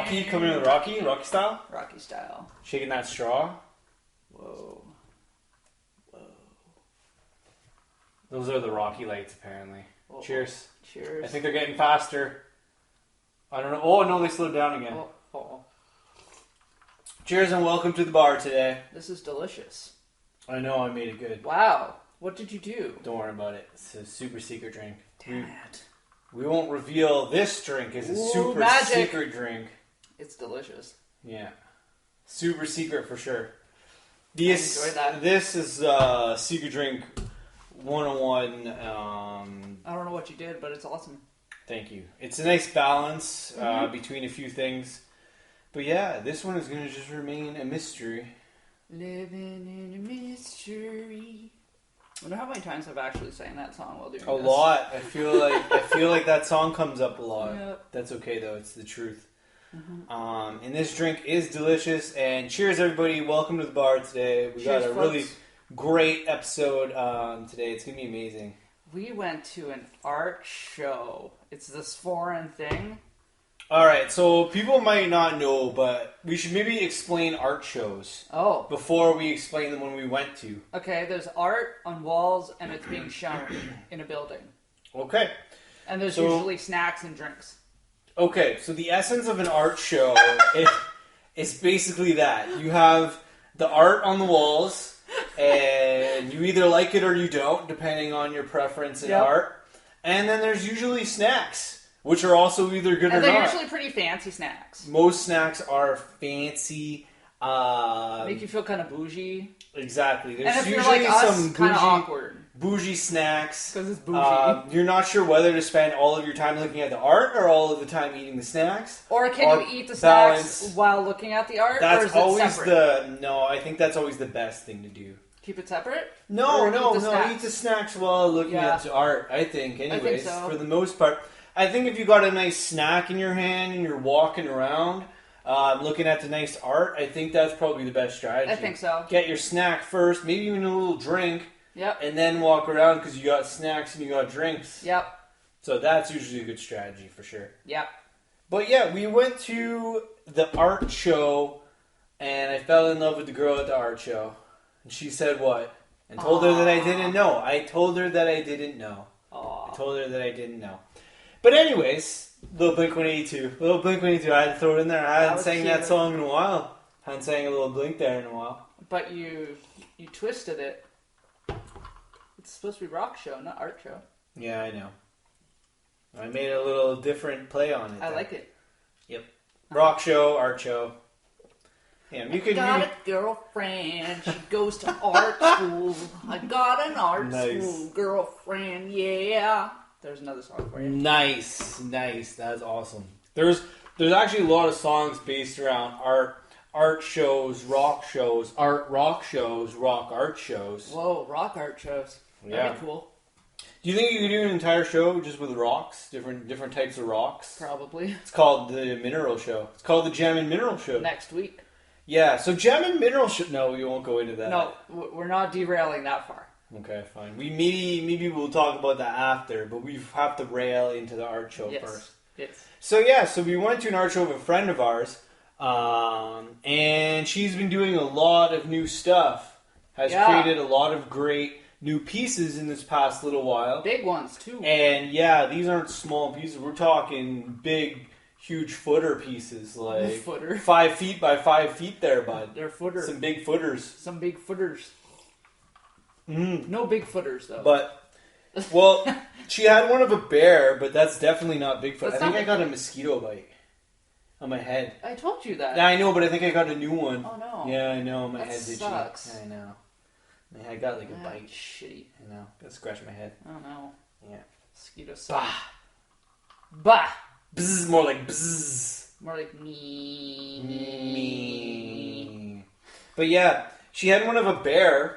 Rocky, coming in with Rocky style? Rocky style. Shaking that straw. Whoa. Those are the Rocky lights, apparently. Whoa. Cheers. Cheers. I think they're getting faster. I don't know. Oh, no, they slowed down again. Oh. Cheers and welcome to the bar today. This is delicious. I know, I made it good. Wow. What did you do? Don't worry about it. It's a super secret drink. Damn it. We won't reveal this drink is a super secret drink. It's delicious. Yeah. Super secret for sure. I enjoyed that. This is Secret Drink 101. I don't know what you did, but it's awesome. Thank you. It's a nice balance between a few things. But yeah, this one is going to just remain a mystery. Living in a mystery. I wonder how many times I've actually sang that song while doing this. A lot. I feel like that song comes up a lot. Yep. That's okay though. It's the truth. Mm-hmm. And this drink is delicious. And cheers, everybody! Welcome to the bar today. We got a really great episode today. It's gonna be amazing. We went to an art show. It's this foreign thing. All right, so people might not know, but we should maybe explain art shows. Oh. Before we explain them when we went to. Okay, there's art on walls, and it's being shown in a building. Okay. And there's usually snacks and drinks. Okay, so the essence of an art show is basically that. You have the art on the walls, and you either like it or you don't, depending on your preference in art. And then there's usually snacks. Which are also either good or not. And they're usually pretty fancy snacks. Most snacks are fancy. Make you feel kind of bougie. Exactly. There's and if usually you're like us, some kind of awkward. Bougie snacks. Because it's bougie. You're not sure whether to spend all of your time looking at the art or all of the time eating the snacks. Or can you eat the snacks while looking at the art? That's or is it always separate? No, I think that's always the best thing to do. Keep it separate? No, eat the snacks while looking at the art, I think, anyways. I think so. For the most part. I think if you got a nice snack in your hand and you're walking around looking at the nice art, I think that's probably the best strategy. I think so. Get your snack first, maybe even a little drink, and then walk around because you got snacks and you got drinks. Yep. So that's usually a good strategy for sure. Yep. But yeah, we went to the art show and I fell in love with the girl at the art show. And she said what? And told her that I didn't know. I told her that I didn't know. Aww. I told her that I didn't know. But anyways, little Blink-182. I had to throw it in there. I hadn't sang that song in a while. I hadn't sang a little Blink there in a while. But you twisted it. It's supposed to be rock show, not art show. Yeah, I know. I made a little different play on it. I like it. Yep. Rock show, art show. Yeah, you could. Got a girlfriend. She goes to art school. I got an art school girlfriend. Yeah. There's another song for you. Nice. That's awesome. There's actually a lot of songs based around art shows, rock shows, rock shows, rock art shows. Whoa, rock art shows. That'd be cool. Do you think you could do an entire show just with rocks, different types of rocks? Probably. It's called the Mineral Show. It's called the Gem and Mineral Show. Next week. Yeah, so Gem and Mineral Show. No, we won't go into that. No, we're not derailing that far. Okay, fine. We maybe we'll talk about that after, but we have to rail into the art show first. Yes. So we went to an art show of a friend of ours, and she's been doing a lot of new stuff. Has created a lot of great new pieces in this past little while. Big ones too. And these aren't small pieces. We're talking big, huge footer pieces, like 5 feet by 5 feet. There, bud. They're footers. Some big footers. Some big footers. No big footers, though. But, she had one of a bear, but that's definitely not Bigfoot. I think I got a mosquito bite on my head. I told you that. Yeah, I know, but I think I got a new one. Oh, no. Yeah, I know. My head sucks. itchy. I know. I got like a bite. Shitty. I know. Got to scratch my head. Oh, no. Yeah. Mosquito suck. Bah! Bzzz, more like bzzz. More like me. Me. But yeah, she had one of a bear.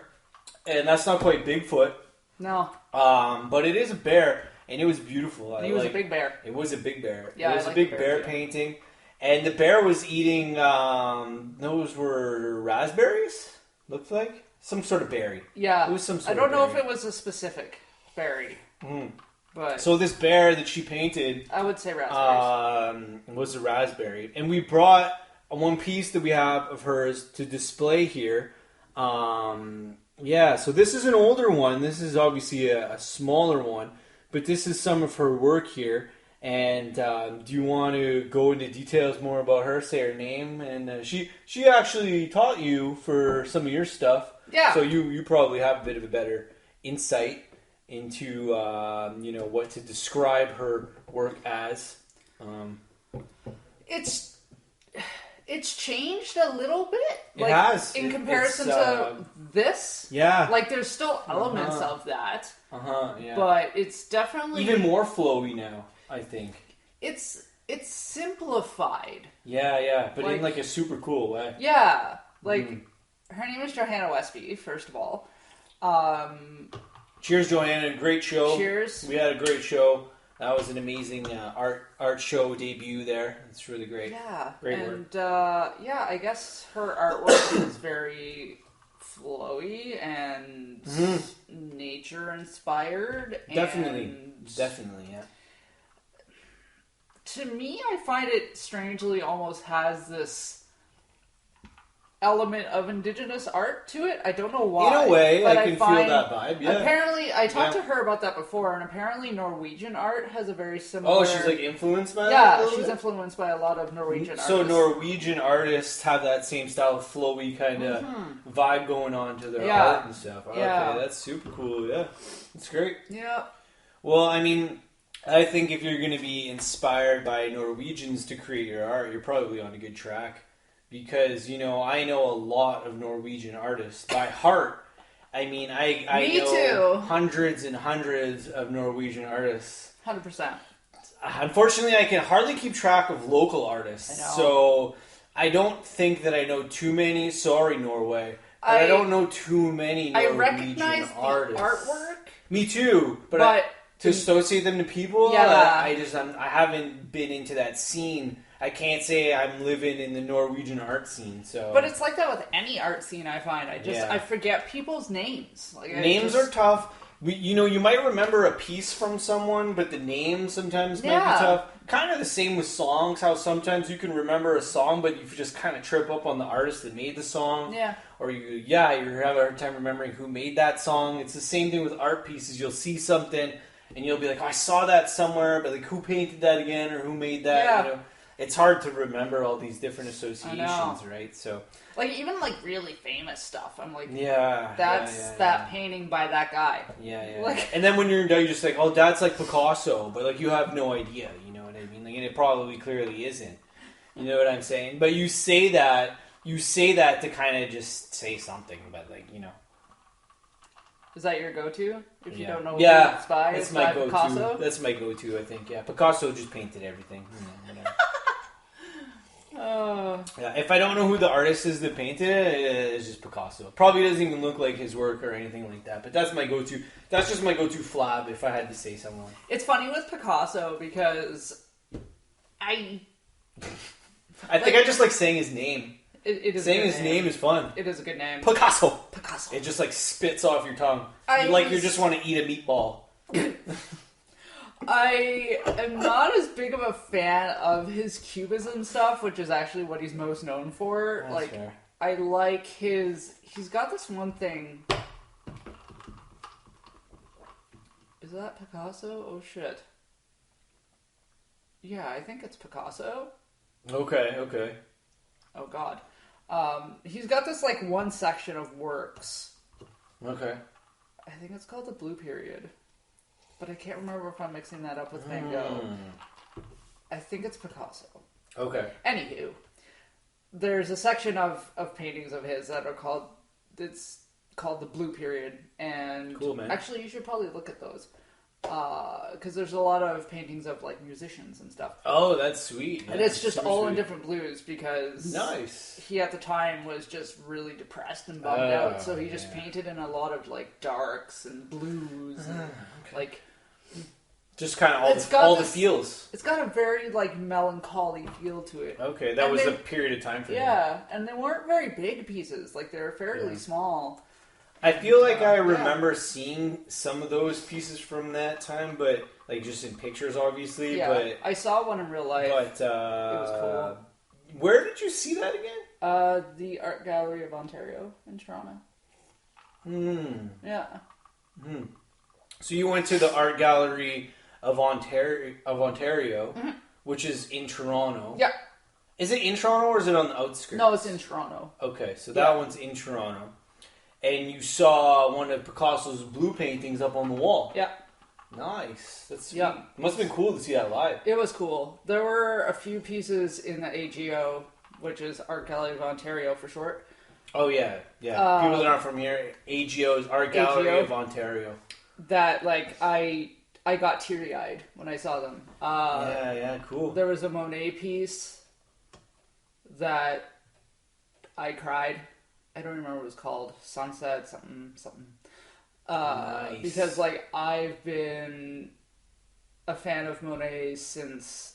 And that's not quite Bigfoot. No. But it is a bear, and it was beautiful. And he was a big bear. It was a big bear. Yeah, it was a big bear painting. And the bear was eating, those were raspberries, looked like. Some sort of berry. Yeah. It was some sort I don't of know berry. if it was a specific berry. But So this bear that she painted, I would say raspberries. Was a raspberry, and we brought one piece that we have of hers to display here. Yeah, so this is an older one. This is obviously a smaller one, but this is some of her work here. And do you want to go into details more about her? Say her name, and she actually taught you for some of your stuff. Yeah. So you probably have a bit of a better insight into what to describe her work as. It's changed a little bit. It has. In comparison to this. Yeah. Like, there's still elements of that. Yeah. But it's definitely... even more flowy now, I think. It's simplified. Yeah. But in, like, a super cool way. Yeah. Like, her name is Johanna Westby, first of all. Cheers, Johanna. Great show. Cheers. We had a great show. That was an amazing art show debut there. It's really great. Yeah. Great and, work. I guess her artwork is very flowy and nature-inspired. Definitely, yeah. To me, I find it strangely almost has this element of indigenous art to it. I don't know why. In a way, but I can feel that vibe, yeah. Apparently, I talked to her about that before, and apparently Norwegian art has a very similar... Oh, she's like influenced by that? Yeah, she's influenced by a lot of Norwegian artists. So Norwegian artists have that same style of flowy kind of vibe going on to their art and stuff. Okay, that's super cool, yeah. That's great. Yeah. Well, I mean, I think if you're going to be inspired by Norwegians to create your art, you're probably on a good track. Because, I know a lot of Norwegian artists by heart. I mean, I know hundreds and hundreds of Norwegian artists. 100%. Unfortunately, I can hardly keep track of local artists. I know. So I don't think that I know too many. Sorry, Norway. But I don't know too many Norwegian artists. I recognize the artwork. Me too. But to associate them to people, I haven't been into that scene. I can't say I'm living in the Norwegian art scene, so. But it's like that with any art scene. I find I forget people's names. Like names are tough. You might remember a piece from someone, but the name sometimes might be tough. Kind of the same with songs. How sometimes you can remember a song, but you just kind of trip up on the artist that made the song. Yeah. Or you have a hard time remembering who made that song. It's the same thing with art pieces. You'll see something, and you'll be like, "Oh, I saw that somewhere," but like, who painted that again, or who made that? Yeah. It's hard to remember all these different associations, right? So, like, even like really famous stuff, I'm like, that painting by that guy. Yeah. And then when you're just like, oh, that's like Picasso, but like you have no idea, you know what I mean? Like, and it probably clearly isn't. You know what I'm saying? But you say that to kind of just say something, but like, Is that your go-to? If you don't know who it's by, that's my go-to. Picasso? That's my go-to, I think. Yeah, Picasso just painted everything. Yeah, if I don't know who the artist is that painted it, it's just Picasso. Probably doesn't even look like his work or anything like that. But that's my go-to. That's just my go-to flab if I had to say someone. It's funny with Picasso because I think I just like saying his name. It is saying his name is fun. It is a good name. Picasso. It just like spits off your tongue. You just want to eat a meatball. I am not as big of a fan of his cubism stuff, which is actually what he's most known for. That's fair. I like he's got this one thing. Is that Picasso? Oh shit. Yeah, I think it's Picasso. Okay. Oh god. He's got this like one section of works. Okay. I think it's called the Blue Period. But I can't remember if I'm mixing that up with Van Gogh. I think it's Picasso. Okay. Anywho, there's a section of paintings of his that are called the Blue Period, and cool, man. Actually, you should probably look at those because there's a lot of paintings of like musicians and stuff. Oh, that's sweet. And it's just all in different blues because he at the time was just really depressed and bummed out, so he just painted in a lot of like darks and blues and like. Just kind of all the feels. It's got a very like melancholy feel to it. Okay, that was a period of time for him. Yeah, and they weren't very big pieces. Like they were fairly small. I feel like I remember seeing some of those pieces from that time, but like just in pictures, obviously. Yeah, but I saw one in real life. But it was cool. Where did you see that again? The Art Gallery of Ontario in Toronto. Yeah. So you went to the Art Gallery of Ontario, which is in Toronto. Yeah. Is it in Toronto or is it on the outskirts? No, it's in Toronto. Okay, so that one's in Toronto. And you saw one of Picasso's blue paintings up on the wall. Yeah. Nice. That's sweet. Yeah. It must have been cool to see that live. It was cool. There were a few pieces in the AGO, which is Art Gallery of Ontario for short. Oh, yeah. Yeah. People that aren't from here, AGO is Art Gallery of Ontario. That, like, I got teary-eyed when I saw them. Yeah, cool. There was a Monet piece that I cried. I don't remember what it was called. Sunset, something. Nice. Because, like, I've been a fan of Monet since,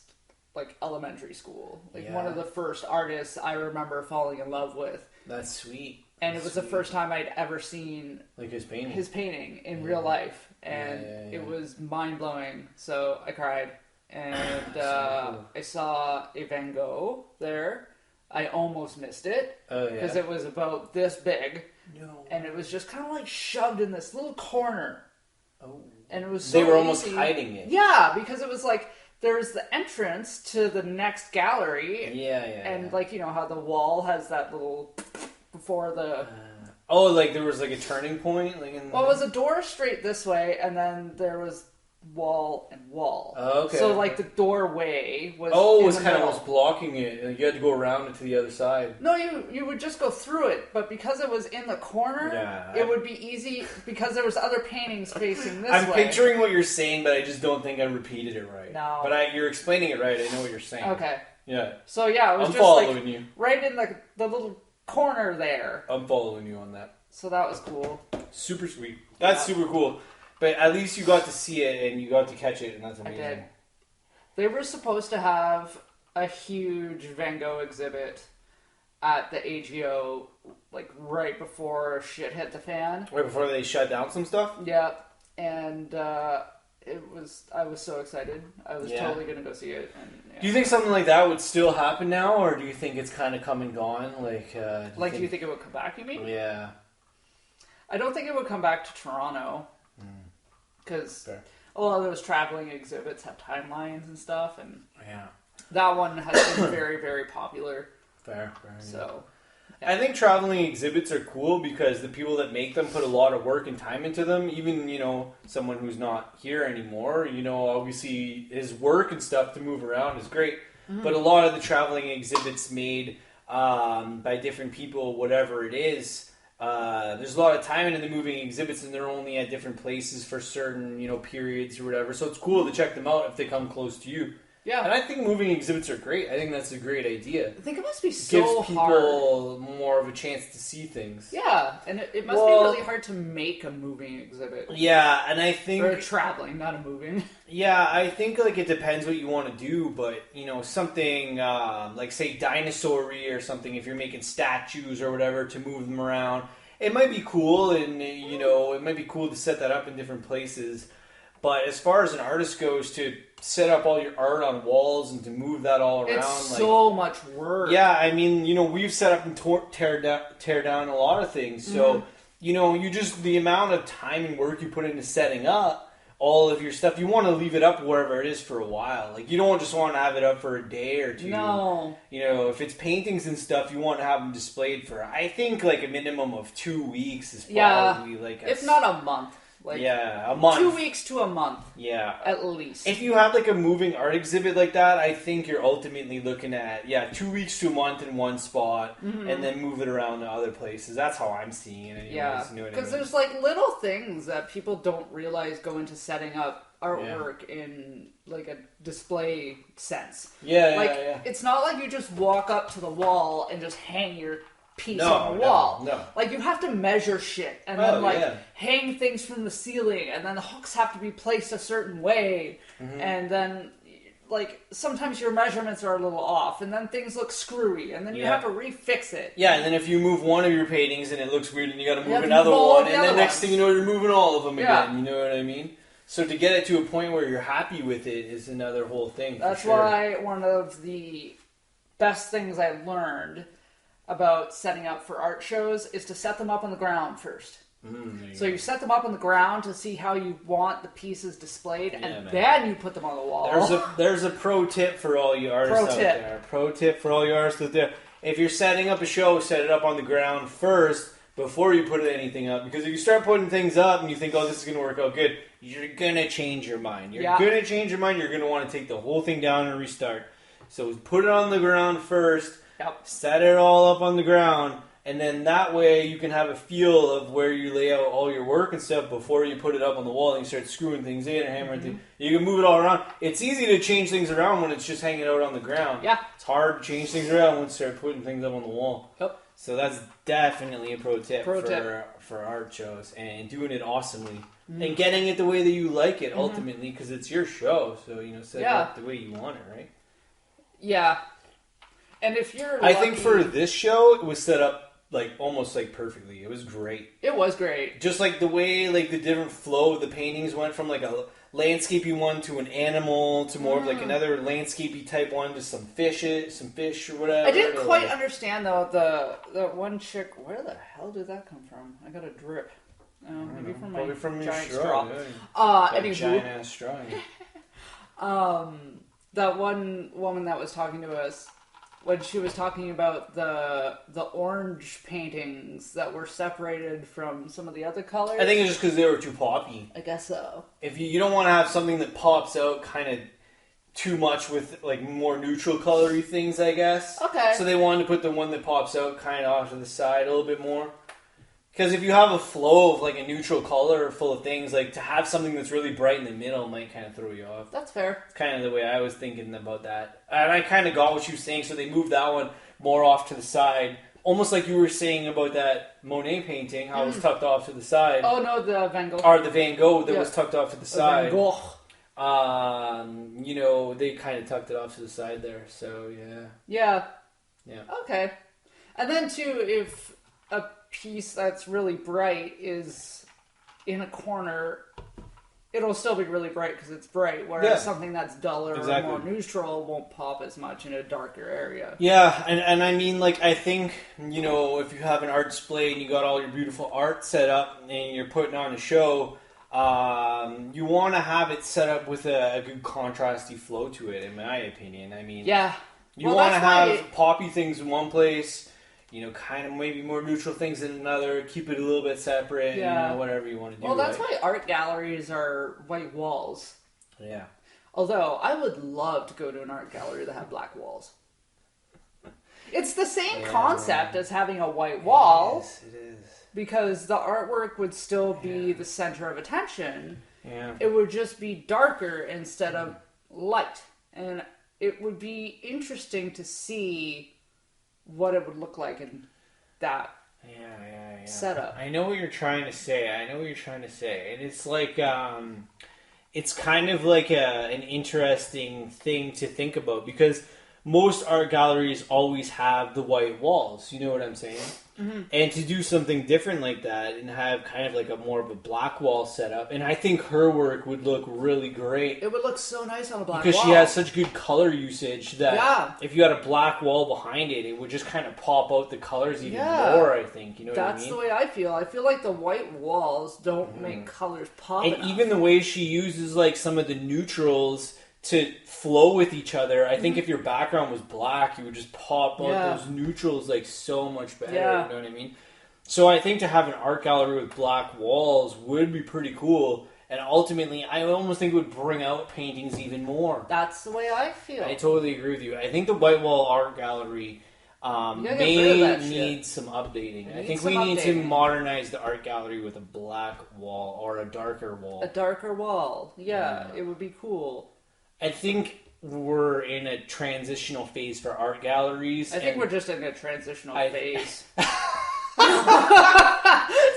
like, elementary school. Like, one of the first artists I remember falling in love with. That's sweet. And it was the first time I'd ever seen... like his painting? His painting in real life. And it was mind-blowing. So I cried. And cool. I saw a Van Gogh there. I almost missed it. Oh, yeah. Because it was about this big. No. And it was just kind of like shoved in this little corner. Oh. And it was so They were easy. almost hiding it. Yeah, because it was like... There's the entrance to the next gallery. Yeah. And like, you know how the wall has that little... Before the... like there was like a turning point? Like in... Well, it was a door straight this way, and then there was wall and wall. Oh, okay. So, like, the doorway was it was kind of almost blocking it, and you had to go around it to the other side. No, you would just go through it, but because it was in the corner, it would be easy, because there was other paintings facing this way. I'm picturing what you're saying, but I just don't think I repeated it right. No. But you're explaining it right, I know what you're saying. Okay. Yeah. So, yeah, it was I'm just, following like, you. right in the little corner there. I'm following you on that. So that was cool. Super sweet. That's super cool. But at least you got to see it and you got to catch it, and that's amazing. I did. They were supposed to have a huge Van Gogh exhibit at the AGO, like right before shit hit the fan. Right before they shut down some stuff? Yeah, and I was so excited. I was totally going to go see it. And, Do you think something like that would still happen now, or do you think it's kind of come and gone? Do you think it would come back, you mean? Yeah. I don't think it would come back to Toronto. Because a lot of those traveling exhibits have timelines and stuff, and that one has been very, very popular. Fair. So, I think traveling exhibits are cool because the people that make them put a lot of work and time into them. Even, someone who's not here anymore, obviously his work and stuff to move around is great. Mm-hmm. But a lot of the traveling exhibits made by different people, whatever it is, there's a lot of time into the moving exhibits, and they're only at different places for certain, periods or whatever. So it's cool to check them out if they come close to you. Yeah, and I think moving exhibits are great. I think that's a great idea. I think it must be so hard. Gives people more of a chance to see things. Yeah, and it must be really hard to make a moving exhibit. Yeah, and I think... Or traveling, not a moving. Yeah, I think it depends what you want to do, but something like say Dinosaur-y or something, if you're making statues or whatever to move them around, it might be cool, and it might be cool to set that up in different places. But as far as an artist goes, to set up all your art on walls and to move that all around, it's so much work. Yeah, I mean, we've set up and tear down a lot of things. So, you just the amount of time and work you put into setting up all of your stuff, you want to leave it up wherever it is for a while. Like, you don't just want to have it up for a day or two. No. If it's paintings and stuff, you want to have them displayed for, I think, like a minimum of 2 weeks is probably like if not a month. A month. 2 weeks to a month. Yeah. At least. If you have a moving art exhibit like that, I think you're ultimately looking at, 2 weeks to a month in one spot, and then move it around to other places. That's how I'm seeing it anyways. Yeah. Because there's little things that people don't realize go into setting up artwork in a display sense. Yeah. It's not like you just walk up to the wall and just hang your piece on the wall. No. You have to measure shit and then hang things from the ceiling, and then the hooks have to be placed a certain way, and then like, sometimes your measurements are a little off, and then things look screwy, and then you have to refix it. Yeah, and then if you move one of your paintings and it looks weird, and you got to move another one, and then next thing you know, you're moving all of them again. You know what I mean? So to get it to a point where you're happy with it is another whole thing. That's why one of the best things I learned about setting up for art shows is to set them up on the ground first. So you set them up on the ground to see how you want the pieces displayed, and then you put them on the wall. There's a pro tip for all you artists out there. Pro tip for all you artists out there. If you're setting up a show, set it up on the ground first before you put anything up. Because if you start putting things up and you think, oh, this is going to work out good, you're going to change your mind. You're going to change your mind. You're going to want to take the whole thing down and restart. So put it on the ground first. Set it all up on the ground. And then that way you can have a feel of where you lay out all your work and stuff before you put it up on the wall and you start screwing things in and hammering things. You can move it all around. It's easy to change things around when it's just hanging out on the ground. Yeah. It's hard to change things around once you start putting things up on the wall. Yep. So that's definitely a pro tip for art shows and doing it awesomely. And getting it the way that you like it ultimately because it's your show. So, set it up the way you want it, right? Yeah. And if you're I think for this show, it was set up almost perfectly. It was great. It was great. Just the way the different flow of the paintings went from a landscapey one to an animal to more of another landscapey type one to some fish or whatever. I didn't quite understand though the one chick. Where the hell did that come from? I got a drip. Maybe from my giant straw. Anyway, giant ass straw. That one woman that was talking to us. When she was talking about the orange paintings that were separated from some of the other colors. I think it's just because they were too poppy. I guess so. If you don't want to have something that pops out kind of too much with more neutral colory things, I guess. Okay. So they wanted to put the one that pops out kind of off to the side a little bit more. Because if you have a flow of a neutral color full of things, to have something that's really bright in the middle might kind of throw you off. That's fair. It's kind of the way I was thinking about that. And I kind of got what you were saying, so they moved that one more off to the side. Almost like you were saying about that Monet painting, how it was tucked off to the side. Oh, no, the Van Gogh. Or the Van Gogh that was tucked off to the side. Van Gogh. They kind of tucked it off to the side there, so yeah. Yeah. Okay. And then, too, if a piece that's really bright is in a corner, it'll still be really bright because it's bright, whereas something that's duller or more neutral won't pop as much in a darker area. Yeah, and I mean, I think, if you have an art display and you got all your beautiful art set up and you're putting on a show, you want to have it set up with a good contrasty flow to it, in my opinion. I mean, you want to have poppy things in one place, kind of maybe more neutral things in another, keep it a little bit separate, whatever you want to do. Well, that's why art galleries are white walls. Yeah. Although, I would love to go to an art gallery that had black walls. It's the same concept as having a white wall. It is. Because the artwork would still be the center of attention. Yeah. It would just be darker instead of light. And it would be interesting to see what it would look like in that setup. I know what you're trying to say. And it's it's kind of an interesting thing to think about because most art galleries always have the white walls. You know what I'm saying? Mm-hmm. And to do something different like that and have kind of a more of a black wall setup, and I think her work would look really great. It would look so nice on a black wall. Because she has such good color usage that if you had a black wall behind it, it would just kind of pop out the colors even more, I think. You know what I mean? That's the way I feel. I feel like the white walls don't make colors pop And enough. Even the way she uses some of the neutrals to flow with each other. I think if your background was black, you would just pop out those neutrals so much better. Yeah. You know what I mean? So I think to have an art gallery with black walls would be pretty cool. And ultimately, I almost think it would bring out paintings even more. That's the way I feel. I totally agree with you. I think the white wall art gallery may need some updating. I think we need to modernize the art gallery with a black wall or a darker wall. A darker wall. Yeah. It would be cool. I think we're in a transitional phase for art galleries. I think we're just in a transitional phase. It's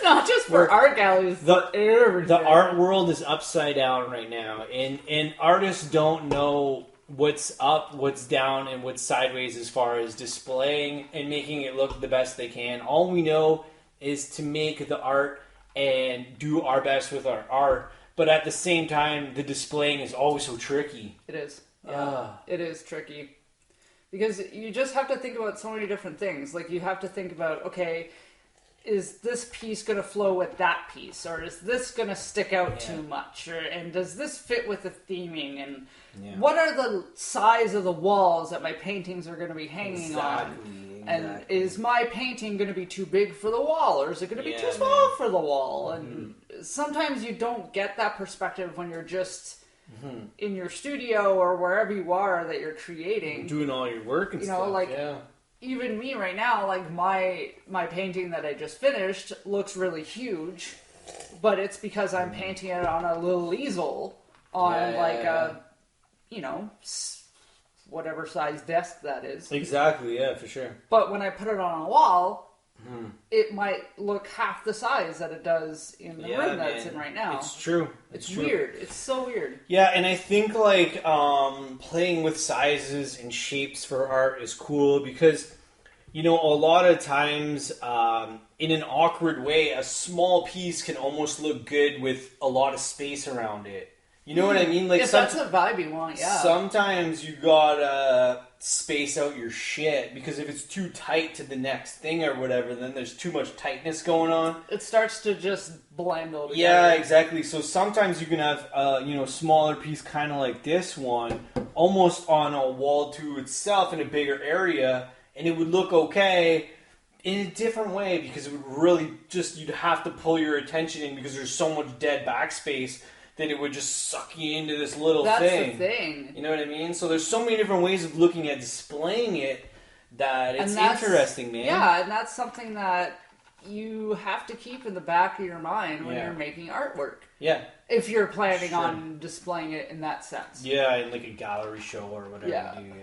not just for art galleries, for everything. The art world is upside down right now, and artists don't know what's up, what's down, and what's sideways as far as displaying and making it look the best they can. All we know is to make the art and do our best with our art. But at the same time, the displaying is always so tricky. It is. Yeah, it is tricky. Because you just have to think about so many different things. Like, you have to think about, okay, is this piece going to flow with that piece? Or is this going to stick out too much? And does this fit with the theming? And what are the size of the walls that my paintings are going to be hanging on? And is my painting going to be too big for the wall? Or is it going to be too small for the wall? And sometimes you don't get that perspective when you're just in your studio or wherever you are that you're creating. Doing all your work and stuff, even me right now, like my painting that I just finished looks really huge, but it's because I'm painting it on a little easel on a, whatever size desk that is. Exactly, yeah, for sure. But when I put it on a wall, it might look half the size that it does in the room that it's in right now. It's true. It's weird. It's so weird. Yeah, and I think like playing with sizes and shapes for art is cool because, a lot of times in an awkward way, a small piece can almost look good with a lot of space around it. You know what I mean? Like, if that's a vibe you want, sometimes you gotta space out your shit because if it's too tight to the next thing or whatever, then there's too much tightness going on. It starts to just blend all together. Yeah, exactly. So sometimes you can have smaller piece kind of like this one, almost on a wall to itself in a bigger area, and it would look okay in a different way because it would really you'd have to pull your attention in because there's so much dead backspace that it would just suck you into this little thing. That's the thing. You know what I mean? So there's so many different ways of looking at displaying it that it's interesting, man. Yeah, and that's something that you have to keep in the back of your mind when you're making artwork. Yeah. If you're planning on displaying it in that sense. Yeah, in like a gallery show or whatever you do,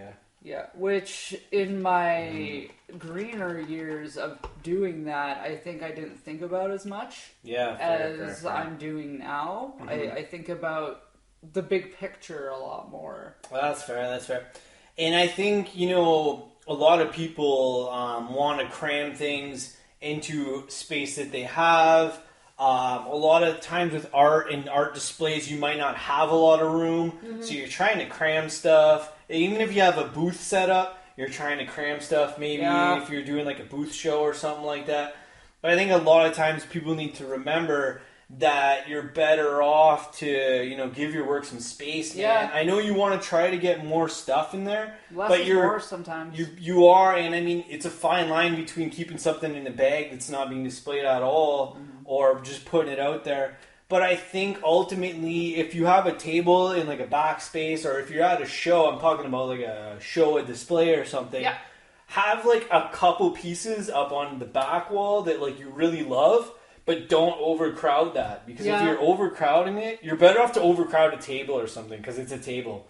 Yeah, which in my greener years of doing that, I think I didn't think about as much as I'm doing now. I think about the big picture a lot more. Well, that's fair. And I think, a lot of people want to cram things into space that they have. A lot of times with art and art displays, you might not have a lot of room, so you're trying to cram stuff. Even if you have a booth set up, you're trying to cram stuff, maybe if you're doing like a booth show or something like that. But I think a lot of times people need to remember that you're better off to, give your work some space, man. Yeah. I know you want to try to get more stuff in there, but you're more sometimes. You are, and I mean, it's a fine line between keeping something in a bag that's not being displayed at all or just putting it out there. But I think ultimately, if you have a table in like a backspace, or if you're at a show, I'm talking about like a show, a display or something, have like a couple pieces up on the back wall that like you really love, but don't overcrowd that. Because if you're overcrowding it, you're better off to overcrowd a table or something, because it's a table.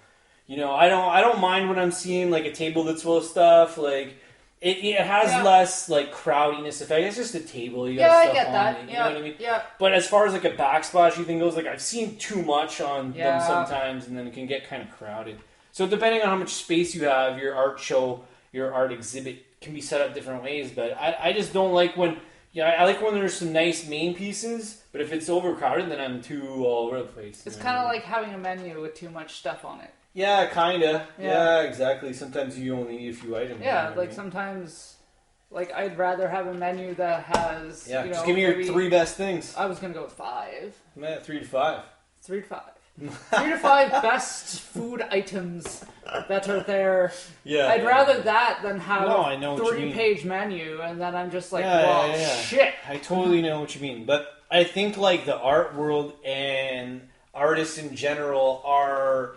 I don't mind when I'm seeing like a table that's full of stuff, like it has less like crowdiness effect. It's just a table. You got stuff I get on that. it, you know what I mean? Yeah. But as far as like a backsplashy thing goes, like I've seen too much on them sometimes, and then it can get kind of crowded. So depending on how much space you have, your art show, your art exhibit can be set up different ways. But I just don't like when I like when there's some nice main pieces. But if it's overcrowded, then I'm too all over the place. It's kind of like having a menu with too much stuff on it. Yeah, kind of. Yeah, exactly. Sometimes you only need a few items. Yeah, like sometimes, like I'd rather have a menu that has. Yeah, just give me your 3 best things. I was gonna go with 5. Man, 3 to 5. 3 to 5. 3 to 5 best food items that are there. Yeah, I'd rather that than have a I know 3-page menu, and then I'm just like, shit. I totally know what you mean, but I think like the art world and artists in general are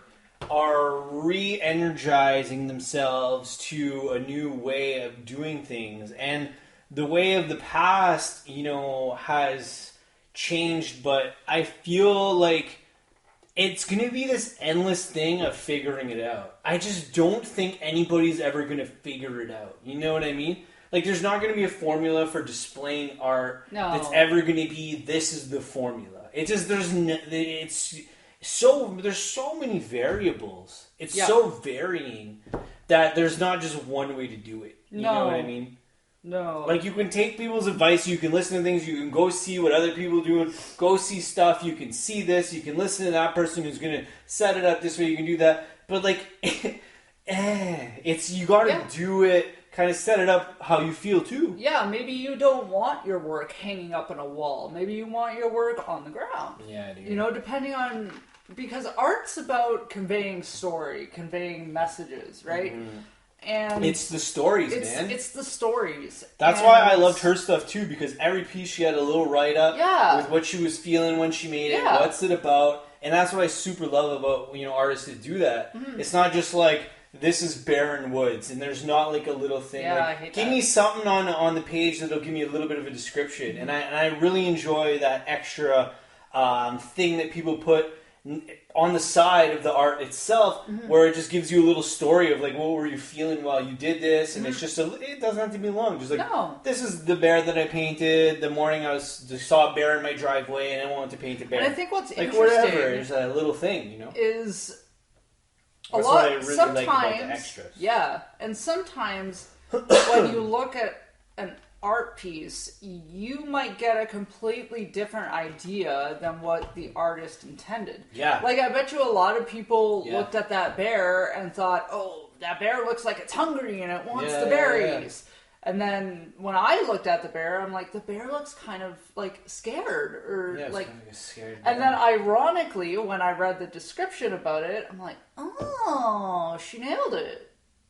re-energizing themselves to a new way of doing things, and the way of the past, has changed, but I feel like it's going to be this endless thing of figuring it out. I just don't think anybody's ever going to figure it out. You know what I mean? Like, there's not going to be a formula for displaying art that's ever going to be, this is the formula. It's just, there's so many variables. It's so varying that there's not just one way to do it. You know what I mean? No. Like, you can take people's advice, you can listen to things, you can go see what other people are doing, go see stuff, you can see this, you can listen to that person who's going to set it up this way, you can do that. But, like, you got to do it, kind of set it up how you feel, too. Yeah, maybe you don't want your work hanging up on a wall. Maybe you want your work on the ground. Yeah, dude. You know, depending on... Because art's about conveying story, conveying messages, right? Mm-hmm. And it's the stories, man. It's the stories. That's why I loved her stuff too, because every piece she had a little write-up with what she was feeling when she made it, what's it about, and that's what I super love about, you know, artists that do that. Mm-hmm. It's not just like, this is barren woods, and there's not like a little thing. Yeah, like, I hate give that. me something on the page that'll give me a little bit of a description, and I really enjoy that extra thing that people put on the side of the art itself, where it just gives you a little story of like, what were you feeling while you did this, and it's just it doesn't have to be long, just like, this is the bear that I painted the morning I saw a bear in my driveway and I wanted to paint a bear. And I think what's like interesting, whatever, is a little thing, you know, is that's lot. What I really sometimes, like about the extras. Yeah, and sometimes when you look at an art piece, you might get a completely different idea than what the artist intended. Yeah. Like, I bet you a lot of people looked at that bear and thought, oh, that bear looks like it's hungry and it wants the berries. Yeah. And then when I looked at the bear, I'm like, the bear looks kind of like scared, or like kind of scared. And then ironically, when I read the description about it, I'm like, oh, she nailed it.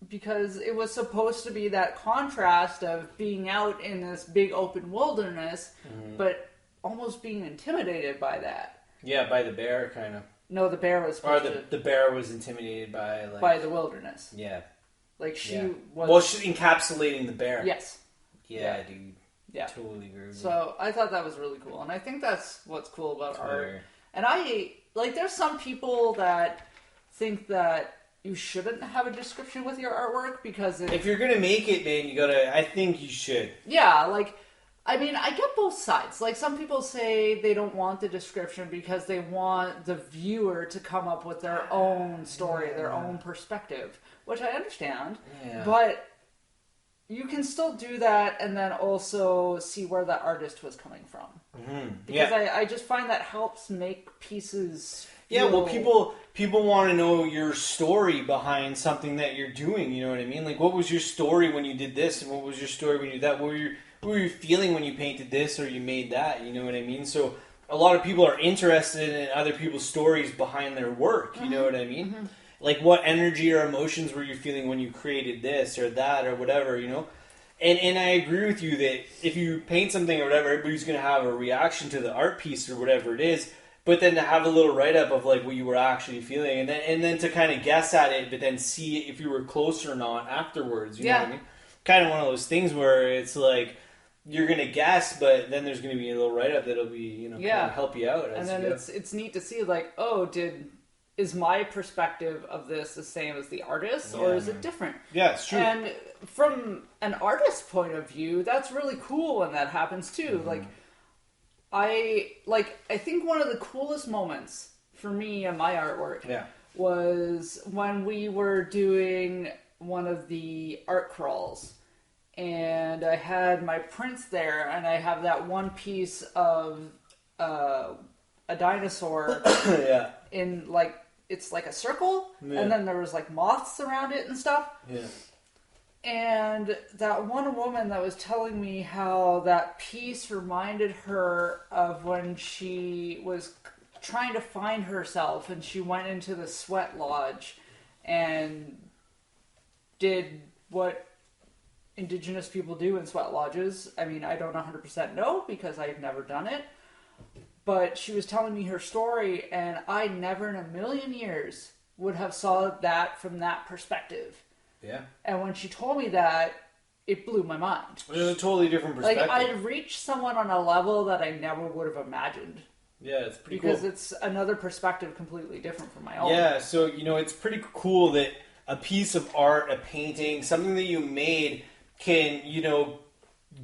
Because it was supposed to be that contrast of being out in this big open wilderness, but almost being intimidated by that. Yeah, by the bear, kind of. No, the bear was supposed the bear was intimidated by by the wilderness. Yeah. Like, she was... Well, she's encapsulating the bear. Yes. Yeah, dude. Yeah. Totally agree. So, I thought that was really cool. And I think that's what's cool about art. And there's some people that think that you shouldn't have a description with your artwork because if you're gonna make it, man, I think you should. Yeah, like, I mean, I get both sides. Like, some people say they don't want the description because they want the viewer to come up with their own story, their own perspective, which I understand. Yeah. But you can still do that and then also see where the artist was coming from. Mm-hmm. Because I just find that helps make pieces... Yeah, well, people want to know your story behind something that you're doing, you know what I mean? Like, what was your story when you did this, and what was your story when you did that? What were you feeling when you painted this or you made that, you know what I mean? So, a lot of people are interested in other people's stories behind their work, you know what I mean? Mm-hmm. Like, what energy or emotions were you feeling when you created this or that or whatever, you know? And I agree with you that if you paint something or whatever, everybody's going to have a reaction to the art piece or whatever it is. But then to have a little write-up of like what you were actually feeling, and then to kind of guess at it, but then see if you were close or not afterwards. You know what I mean? Kind of one of those things where it's like you're gonna guess, but then there's gonna be a little write-up that'll be kind of help you out. And then it's neat to see like, oh, is my perspective of this the same as the artist, or is it different? Yeah, it's true. And from an artist's point of view, that's really cool when that happens too. Mm-hmm. I think one of the coolest moments for me and my artwork was when we were doing one of the art crawls, and I had my prints there, and I have that one piece of a dinosaur in like, it's like a circle, and then there was like moths around it and stuff. Yeah. And that one woman that was telling me how that piece reminded her of when she was trying to find herself and she went into the sweat lodge and did what Indigenous people do in sweat lodges. I mean, I don't 100% know because I've never done it. But she was telling me her story, and I never in a million years would have saw that from that perspective. Yeah. And when she told me that, it blew my mind. It was a totally different perspective. Like, I'd reached someone on a level that I never would have imagined. Yeah, it's pretty cool. Because it's another perspective completely different from my own. Yeah, so, it's pretty cool that a piece of art, a painting, something that you made can,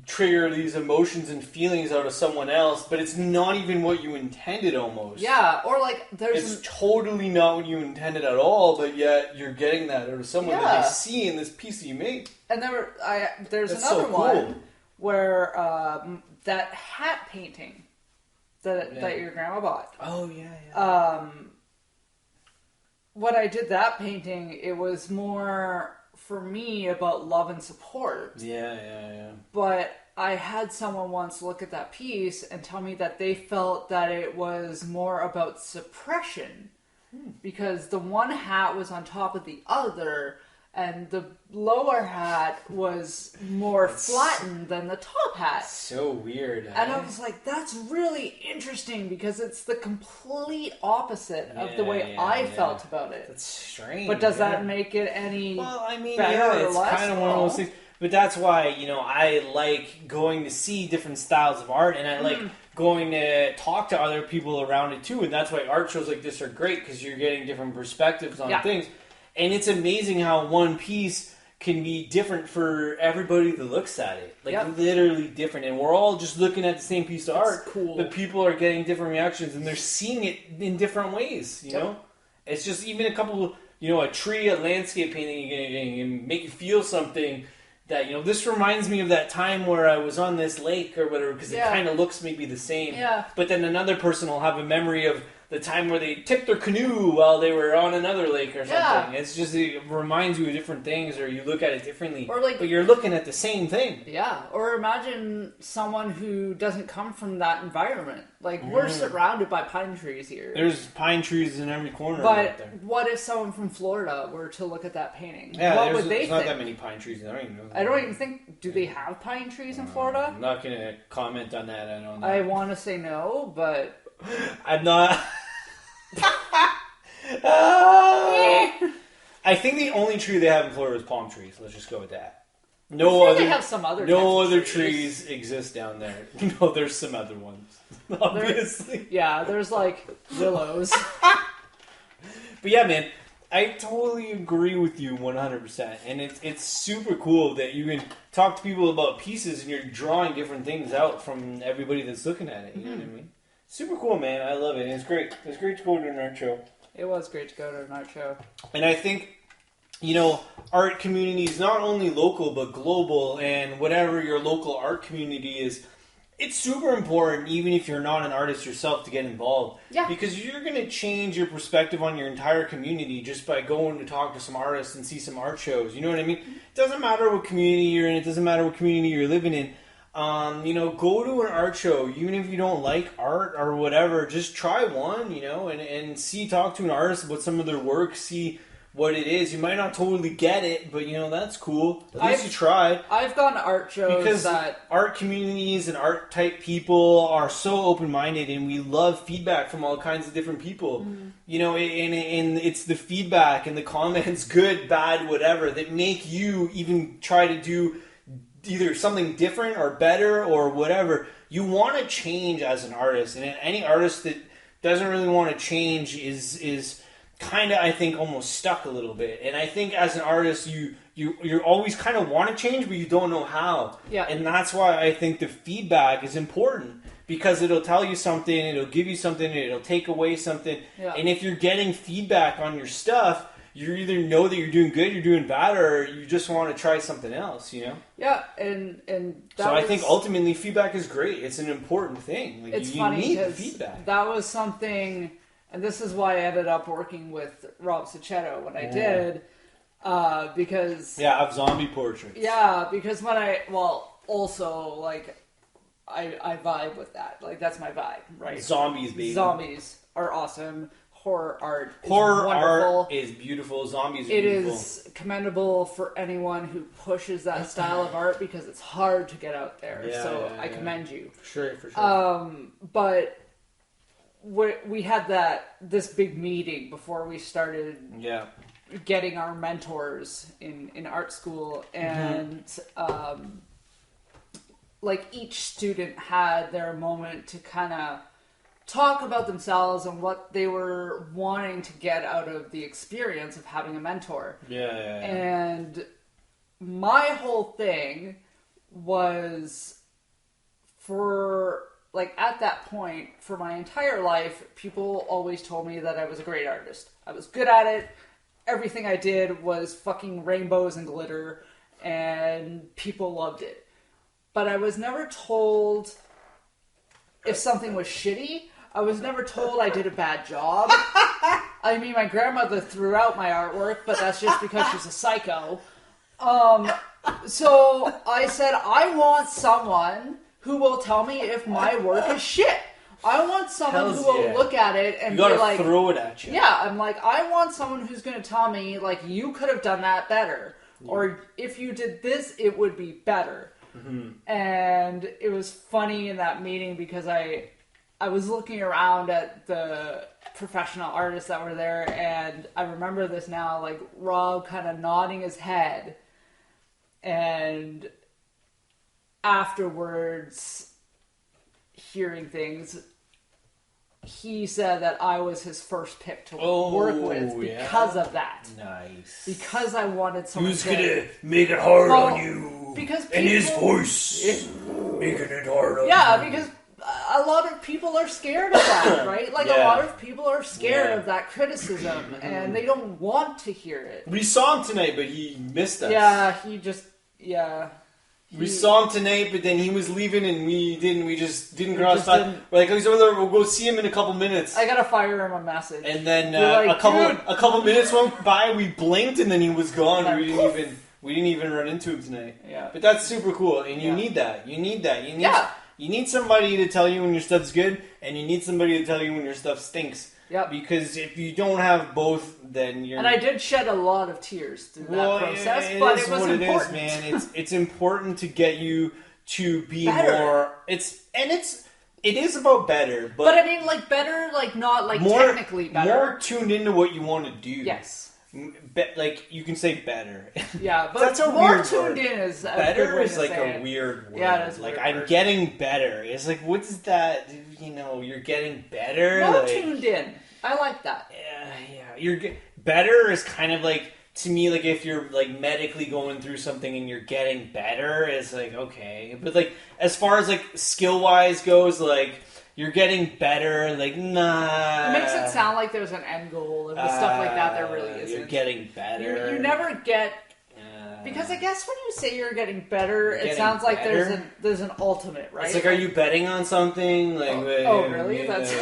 trigger these emotions and feelings out of someone else, but it's not even what you intended almost. Yeah, or like it's totally not what you intended at all, but yet you're getting that out of someone that they see in this piece that you made. And there's That's another so cool. one where that hat painting that your grandma bought. Oh yeah. When I did that painting, it was more for me about love and support. Yeah. But I had someone once look at that piece and tell me that they felt that it was more about suppression. Because the one hat was on top of the other, and the lower hat was more flattened than the top hat. So weird. And I was like, that's really interesting because it's the complete opposite of the way I felt about it. That's strange. But does that make it any better or it's less? Kind of one of those things. But that's why, I like going to see different styles of art, and I like going to talk to other people around it too. And that's why art shows like this are great, because you're getting different perspectives on things. And it's amazing how one piece can be different for everybody that looks at it. Like, literally different. And we're all just looking at the same piece of art. Cool. But people are getting different reactions, and they're seeing it in different ways, you know? It's just even a couple, a tree, a landscape painting, and make you feel something that, this reminds me of that time where I was on this lake or whatever, because it kind of looks maybe the same. Yeah. But then another person will have a memory of the time where they tipped their canoe while they were on another lake or something. Yeah. It's just, it reminds you of different things, or you look at it differently. Or like, but you're looking at the same thing. Yeah. Or imagine someone who doesn't come from that environment. Like, we're surrounded by pine trees here. There's pine trees in every corner. But right there. What if someone from Florida were to look at that painting? Yeah, what would they think? There's not that many pine trees. I don't even think... Do they have pine trees in Florida? I'm not going to comment on that. I don't know. I want to say no, but... I'm not... I think the only tree they have in Florida is palm trees. Let's just go with that. They have some other. No other trees exist down there. No, there's some other ones. Obviously, there's like willows. But yeah, man, I totally agree with you 100%, and it's super cool that you can talk to people about pieces and you're drawing different things out from everybody that's looking at it. You know what I mean? Super cool, man. I love it. And it's great. It's great to go to an art show. It was great to go to an art show. And I think, art communities, not only local, but global, and whatever your local art community is, it's super important, even if you're not an artist yourself, to get involved. Yeah. Because you're going to change your perspective on your entire community just by going to talk to some artists and see some art shows. You know what I mean? It doesn't matter what community you're in. It doesn't matter what community you're living in. Go to an art show, even if you don't like art or whatever, just try one, and talk to an artist about some of their work, see what it is. You might not totally get it, but, that's cool. At least you tried. I've gone to art shows because art communities and art type people are so open-minded, and we love feedback from all kinds of different people. And it's the feedback and the comments, good, bad, whatever, that make you even try to do either something different or better or whatever. You want to change as an artist, and any artist that doesn't really want to change is kind of, I think, almost stuck a little bit. And I think as an artist, you always kind of want to change, but you don't know how. Yeah. And that's why I think the feedback is important, because it'll tell you something, it'll give you something, it'll take away something. Yeah. And if you're getting feedback on your stuff, you either know that you're doing good, you're doing bad, or you just want to try something else, Yeah, and so I think ultimately feedback is great. It's an important thing. Like, it's you funny need the feedback. That was something, and this is why I ended up working with Rob Sachetto when I did, because... Yeah, of zombie portraits. Yeah, because I vibe with that. Like, that's my vibe, right? Zombies, baby. Zombies are awesome. Horror art is wonderful. art is beautiful. Zombies are It beautiful. is commendable for anyone who pushes that style of art, because it's hard to get out there. I commend you. For sure. But we had this big meeting before we started getting our mentors in art school, and each student had their moment to kind of talk about themselves and what they were wanting to get out of the experience of having a mentor. Yeah. And my whole thing was for, like, at that point, for my entire life, people always told me that I was a great artist. I was good at it. Everything I did was fucking rainbows and glitter, and people loved it. But I was never told if something was shitty. I was never told I did a bad job. I mean, my grandmother threw out my artwork, but that's just because she's a psycho. So I said, I want someone who will tell me if my work is shit. I want someone who will look at it and be like... throw it at you. Yeah, I'm like, I want someone who's going to tell me, like, you could have done that better. Yeah. Or if you did this, it would be better. Mm-hmm. And it was funny in that meeting because I was looking around at the professional artists that were there, and I remember this now, like, Rob kind of nodding his head. And afterwards, hearing things, he said that I was his first pick to work with because of that. Nice. Because I wanted someone who's gonna make it hard on you. Because people, and his voice is making it hard on you. Yeah, because a lot of people are scared of that, right? Like, a lot of people are scared of that criticism, and they don't want to hear it. We saw him tonight, but he missed us. Yeah, he just... Yeah. We saw him tonight, but then he was leaving, and we just didn't cross by. We're like, he's over there, we'll go see him in a couple minutes. I gotta fire him a message. And then like, a couple minutes went by, we blinked, and then he was gone. We didn't even run into him tonight. Yeah. But that's super cool, and you need that. You need somebody to tell you when your stuff's good, and you need somebody to tell you when your stuff stinks. Yep. Because if you don't have both, then you're... And I did shed a lot of tears through that process, but it was important. It is, man. It's important to get you to be better. More... It is about better, but I mean, like, better, like, not, like, more, technically better. More tuned into what you want to do. Yes. Like, you can say better. Yeah, but that's a more weird tuned word. in is a better good way is to like say a it. weird word. Yeah, it is like, I'm getting better. It's like, what's that? You know, you're getting better. More like, tuned in. I like that. Yeah. Better is kind of like, to me, like, if you're, like, medically going through something and you're getting better, it's like, okay. But, like, as far as, like, skill-wise goes, like, you're getting better, like, nah. It makes it sound like there's an end goal, and with stuff like that, there really isn't. You're getting better. You never get... Because I guess when you say you're getting better, it sounds like there's an ultimate, right? It's like, are you betting on something? Like, really? That's...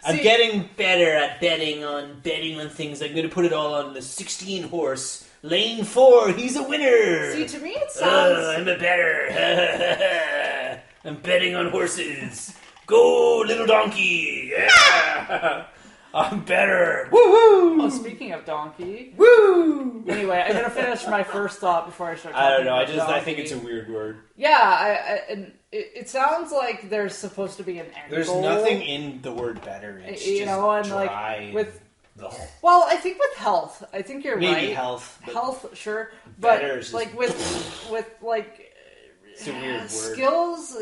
I'm getting better at betting on things. I'm going to put it all on the 16 horse. Lane 4, he's a winner. See, to me it sounds... I'm a better. I'm betting on horses. Go, little donkey. Yeah. I'm better. Woo-hoo. Oh, speaking of donkey. Woo! Anyway, I'm going to finish my first thought before I start talking I don't know. about I think it's a weird word. Yeah, and it sounds like there's supposed to be an end There's goal. nothing in the word better. It's just and dry. Like with... Well, I think with health, I think you're right. Maybe health. Health, sure. But like with like... It's a weird word. Skills...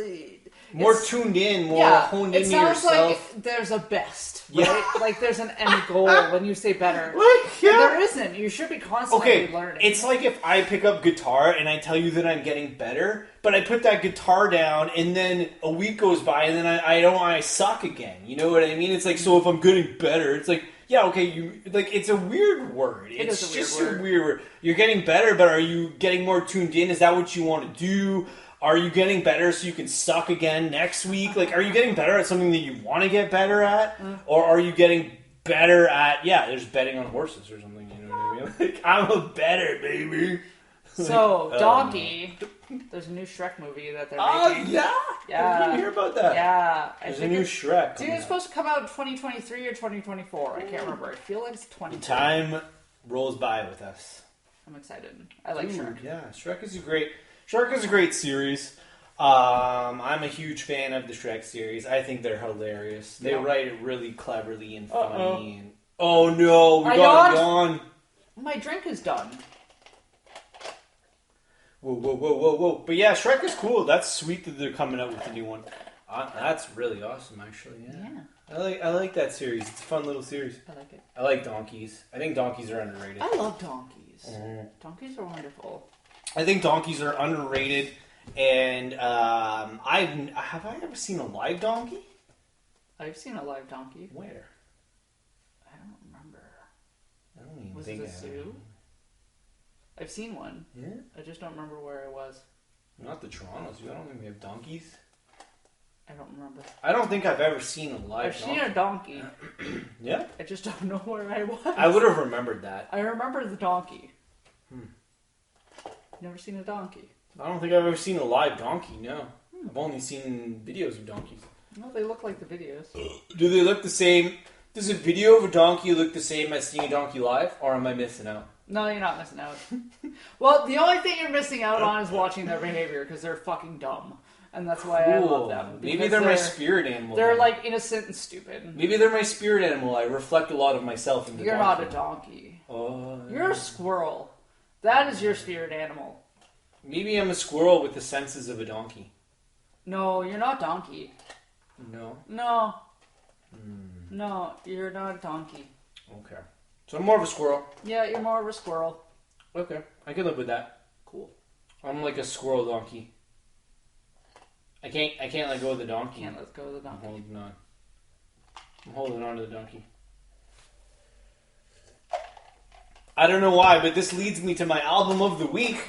More tuned in, more honed into yourself. It sounds like there's a best, right? Like there's an end goal when you say better. There isn't. You should be constantly learning. It's like if I pick up guitar and I tell you that I'm getting better, but I put that guitar down and then a week goes by and then I suck again. You know what I mean? It's like, so if I'm getting better, it's like, yeah, okay, it's a weird word. It's just a weird word. You're getting better, but are you getting more tuned in? Is that what you want to do? Are you getting better so you can suck again next week? Like, are you getting better at something that you want to get better at? Or are you getting better at, there's betting on horses or something, you know what I mean? Like, I'm a better, baby. So, Donkey, there's a new Shrek movie that they're making. Oh, yeah? I didn't hear about that. Yeah. There's a new Shrek. Dude, it's supposed to come out in 2023 or 2024. I can't remember. I feel like it's 2023. Time rolls by with us. I'm excited. I like Shrek. Yeah, Shrek is a great series. I'm a huge fan of the Shrek series. I think they're hilarious. They write it really cleverly and funny. And... Oh no, we got it gone. My drink is done. Whoa. But yeah, Shrek is cool. That's sweet that they're coming out with a new one. That's really awesome, actually. Yeah. I like that series. It's a fun little series. I like it. I like donkeys. I think donkeys are underrated. I love donkeys. Donkeys are wonderful. I think donkeys are underrated, And have I ever seen a live donkey? I've seen a live donkey. Where? I don't remember. I don't even was think it a zoo? I've seen one. Yeah? I just don't remember where it was. Not the Toronto Zoo. I don't think we have donkeys. I don't remember. I don't think I've ever seen a live I've seen a donkey. Yeah? I just don't know where I was. I would have remembered that. I remember the donkey. Never seen a donkey. I don't think I've ever seen a live donkey, no. I've only seen videos of donkeys. No, they look like the videos. Do they look the same? Does a video of a donkey look the same as seeing a donkey live? Or am I missing out? No, you're not missing out. Well, the only thing you're missing out on is watching their behavior, because they're fucking dumb. And that's why I love them. Maybe they're my spirit animal. They're then. like innocent and stupid. Maybe they're my spirit animal. I reflect a lot of myself in the You're donkey. not a donkey. Oh, You're a squirrel. That is your spirit animal. Maybe I'm a squirrel with the senses of a donkey. No, you're not donkey. No? No. No, you're not a donkey. Okay. So I'm more of a squirrel. Yeah, you're more of a squirrel. Okay. I can live with that. Cool. I'm like a squirrel donkey. I can't let go of the donkey. Can't let go of the donkey. I'm holding on to the donkey. I don't know why, but this leads me to my album of the week.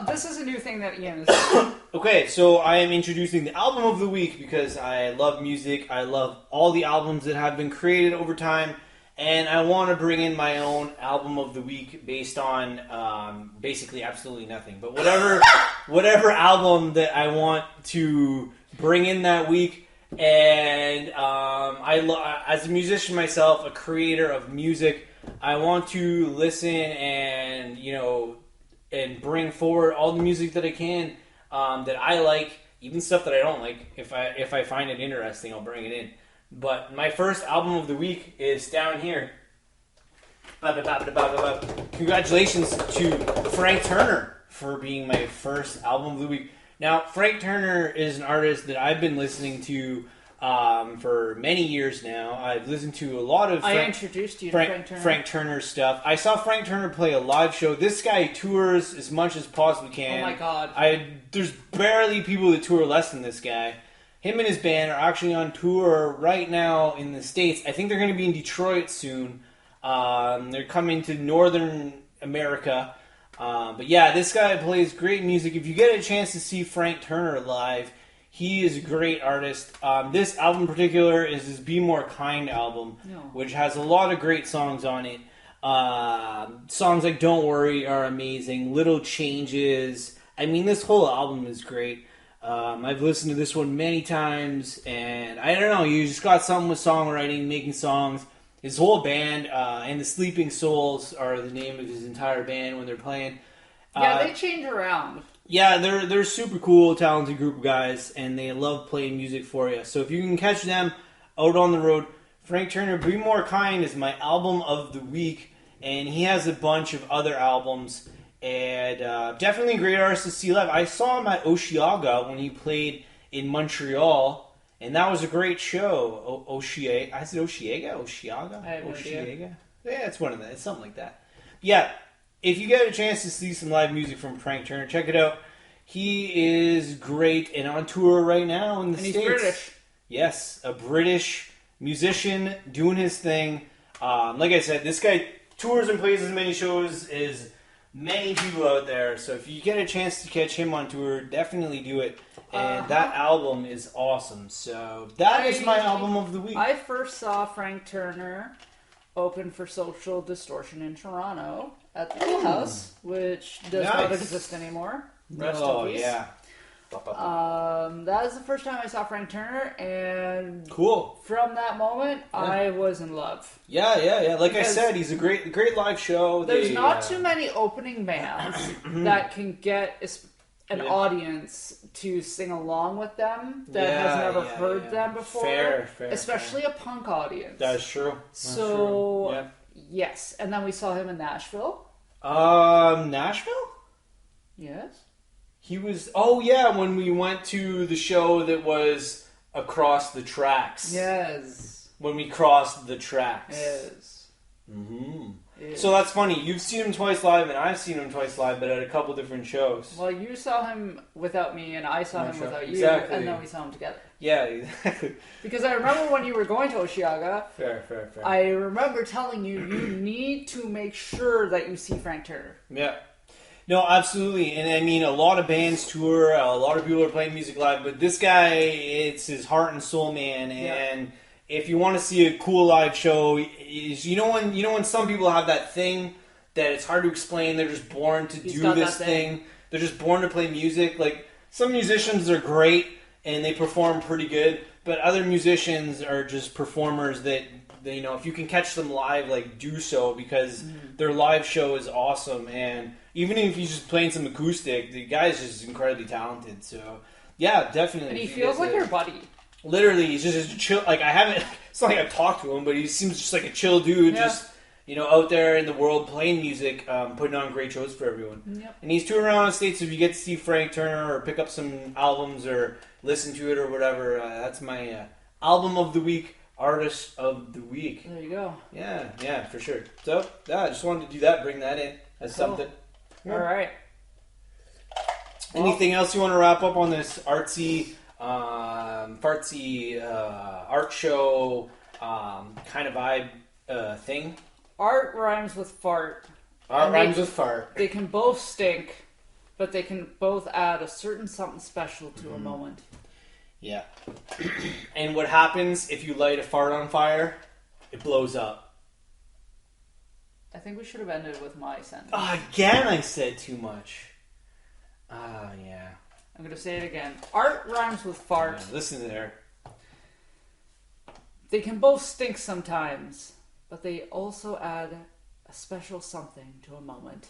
This is a new thing that Ian is doing. Okay, so I am introducing the album of the week because I love music. I love all the albums that have been created over time. And I want to bring in my own album of the week based on basically absolutely nothing. But whatever album that I want to bring in that week. And as a musician myself, a creator of music, I want to listen and, and bring forward all the music that I can that I like, even stuff that I don't like. If I find it interesting, I'll bring it in. But my first album of the week is down here. Congratulations to Frank Turner for being my first album of the week. Now, Frank Turner is an artist that I've been listening to for many years now. I've listened to a lot of I introduced you to Frank Turner stuff. I saw Frank Turner play a live show. This guy tours as much as possibly can. Oh my god. There's barely people that tour less than this guy. Him and his band are actually on tour right now in the States. I think they're going to be in Detroit soon. They're coming to Northern America. But yeah, this guy plays great music. If you get a chance to see Frank Turner live, he is a great artist. This album in particular is his Be More Kind album, which has a lot of great songs on it. Songs like Don't Worry are amazing. Little Changes. I mean, this whole album is great. I've listened to this one many times, and I don't know, you just got something with songwriting, making songs. His whole band, and the Sleeping Souls are the name of his entire band when they're playing. Yeah, they change around. Yeah, they're super cool, talented group of guys, and they love playing music for you. So if you can catch them out on the road, Frank Turner, Be More Kind is my album of the week, and he has a bunch of other albums. And definitely a great artist to see live. I saw him at Osheaga when he played in Montreal, and that was a great show. Osheaga? I said Osheaga? Osheaga? I have no idea. Yeah, it's one of that. It's something like that. Yeah, if you get a chance to see some live music from Frank Turner, check it out. He is great and on tour right now in the States. And he's British. Yes, a British musician doing his thing. Like I said, this guy tours and plays as many shows as many people out there, so if you get a chance to catch him on tour, definitely do it. And that album is awesome. So that is my album of the week. I first saw Frank Turner open for Social Distortion in Toronto at the Full House, which does not exist anymore. Rest in peace. Yeah. That was the first time I saw Frank Turner, and cool. From that moment, I was in love. Yeah. Like I said, he's a great live show. There's not too many opening bands that can get an audience to sing along with them that has never heard them before. Fair. Especially a punk audience. That's true. Yes. And then we saw him in Nashville. Nashville? Yes. He was... Oh, yeah, when we went to the show that was across the tracks. Yes. When we crossed the tracks. Yes. Mm-hmm. So that's funny. You've seen him twice live, and I've seen him twice live, but at a couple different shows. Well, you saw him without me, and I saw him without you, exactly. and then we saw him together. Yeah, exactly. Because I remember when you were going to Oshiaga, fair. I remember telling you, you need to make sure that you see Frank Turner. Yeah. No, absolutely. And I mean, a lot of bands tour, a lot of people are playing music live, but this guy, it's his heart and soul, man. And if you want to see a cool live show, you know when some people have that thing that it's hard to explain, they're just born to do this thing. They're just born to play music. Like, some musicians are great and they perform pretty good, but other musicians are just performers that, you know, if you can catch them live, like, do so, because their live show is awesome. And even if he's just playing some acoustic, the guy's just incredibly talented. So, yeah, definitely. And he feels like your buddy. Literally, he's just a chill. Like, it's not like I've talked to him, but he seems just like a chill dude, just, you know, out there in the world playing music, putting on great shows for everyone. Yep. And he's touring around the States, so if you get to see Frank Turner or pick up some albums or listen to it or whatever, that's my album of the week, artist of the week. There you go. Yeah, for sure. So, yeah, I just wanted to do that, bring that in as something. Yeah. All right. Anything else you want to wrap up on this artsy, fartsy art show kind of vibe thing? Art rhymes with fart. Art rhymes with fart. They can both stink, but they can both add a certain something special to a moment. Yeah. And what happens if you light a fart on fire? It blows up. I think we should have ended with my sentence. Again, I said too much. Yeah. I'm going to say it again. Art rhymes with fart. Yeah, listen to her. They can both stink sometimes, but they also add a special something to a moment.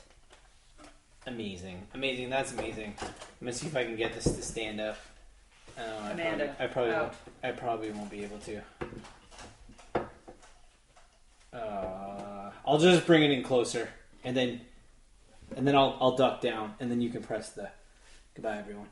Amazing. That's amazing. I'm going to see if I can get this to stand up. Amanda, I probably won't be able to. I'll just bring it in closer, and then I'll duck down, and then you can press the goodbye, everyone.